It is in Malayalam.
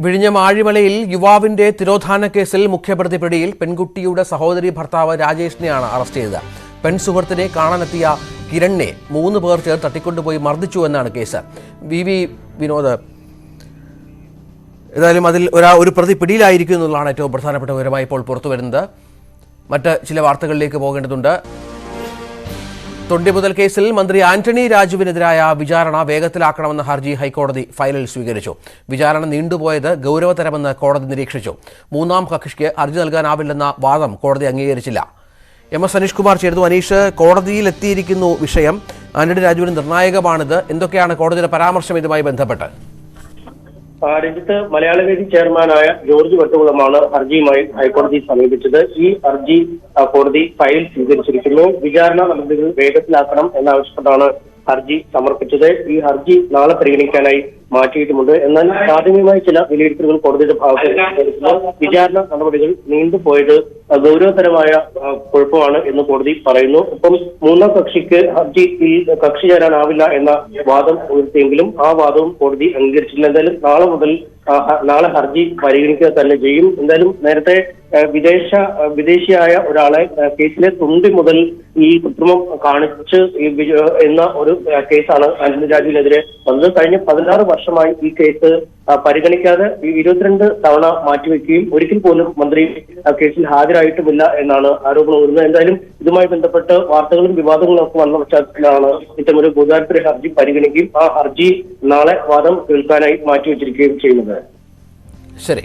വിഴിഞ്ഞം ആഴിമലയിൽ യുവാവിന്റെ തിരോധാന കേസിൽ മുഖ്യപ്രതി പിടിയിൽ. പെൺകുട്ടിയുടെ സഹോദരി ഭർത്താവ് രാജേഷിനെയാണ് അറസ്റ്റ് ചെയ്തത്. പെൺസുഹൃത്തിനെ കാണാനെത്തിയ കിരണിനെ 3 പേർ ചേർത്ത് തട്ടിക്കൊണ്ടുപോയി മർദ്ദിച്ചു എന്നാണ് കേസ്. വി വിനോദ്, ഏതായാലും അതിൽ ഒരു പ്രതി പിടിയിലായിരിക്കും എന്നുള്ളതാണ് ഏറ്റവും പ്രധാനപ്പെട്ട വിവരമായി ഇപ്പോൾ പുറത്തുവരുന്നത്. മറ്റ് ചില വാർത്തകളിലേക്ക് പോകേണ്ടതുണ്ട്. തൊണ്ടിമുതൽ കേസിൽ മന്ത്രി ആന്റണി രാജുവിനെതിരായ വിചാരണ വേഗത്തിലാക്കണമെന്ന ഹർജി ഹൈക്കോടതി ഫയലിൽ സ്വീകരിച്ചു. വിചാരണ നീണ്ടുപോയത് ഗൗരവതരമെന്ന് കോടതി നിരീക്ഷിച്ചു. 3ാം കക്ഷിക്ക് ഹർജി നൽകാനാവില്ലെന്ന വാദം കോടതി അംഗീകരിച്ചില്ല. MS അനീഷ് കുമാർ ചേർന്നു. അനീഷ്, കോടതിയിൽ എത്തിയിരിക്കുന്നു വിഷയം. ആന്റണി രാജുവിന് നിർണായകമാണിത്. എന്തൊക്കെയാണ് കോടതിയുടെ പരാമർശം ഇതുമായി ബന്ധപ്പെട്ട്? രഞ്ജിത്ത്, മലയാളവേദി ചെയർമാനായ ജോർജ് വെട്ടുകുളമാണ് ഹർജിയുമായി ഹൈക്കോടതിയെ സമീപിച്ചത്. ഈ ഹർജി കോടതി ഫയൽ സ്വീകരിച്ചിരിക്കുന്നു. വിചാരണ നടപടികൾ വേഗത്തിലാക്കണം എന്നാവശ്യപ്പെട്ടാണ് ഹർജി സമർപ്പിച്ചത്. ഈ ഹർജി നാളെ പരിഗണിക്കാനായി മാറ്റിയിട്ടുമുണ്ട്. എന്നാൽ പ്രാഥമികമായി ചില വിലയിരുത്തലുകൾ കോടതിയുടെ ഭാഗത്ത് വിചാരണ നടപടികൾ നീണ്ടുപോയത് ഗൗരവതരമായ കുഴപ്പമാണ് എന്ന് കോടതി പറയുന്നു. ഒപ്പം 3ാം കക്ഷിക്ക് ഹർജിയിൽ കക്ഷി ചേരാനാവില്ല എന്ന വാദം ഉയർത്തിയെങ്കിലും ആ വാദവും കോടതി അംഗീകരിച്ചില്ല. എന്തായാലും നാളെ ഹർജി പരിഗണിക്കുക തന്നെ ചെയ്യും. എന്തായാലും നേരത്തെ വിദേശിയായ ഒരാളെ കേസിലെ തുണ്ടി മുതൽ ഈ കൃത്രിമം കാണിച്ച് എന്ന ഒരു കേസാണ് ആന്റണി രാജുവിനെതിരെ വന്നത്. കഴിഞ്ഞ 16 വർഷമായി ഈ കേസ് പരിഗണിക്കാതെ 22 തവണ മാറ്റിവെക്കുകയും ഒരിക്കൽ പോലും മന്ത്രി കേസിൽ ഹാജരായിട്ടുമില്ല എന്നാണ് ആരോപണം വരുന്നത്. എന്തായാലും ഇതുമായി ബന്ധപ്പെട്ട് വാർത്തകളും വിവാദങ്ങളും ഒക്കെ വന്ന പശ്ചാത്തലത്തിലാണ് ഇത്തരമൊരു ഗൂഢാലോചന ഹർജി പരിഗണിക്കുകയും ആ ഹർജി നാളെ വാദം കേൾക്കാനായി മാറ്റിവെച്ചിരിക്കുകയും ചെയ്യുന്നത്. ശരി.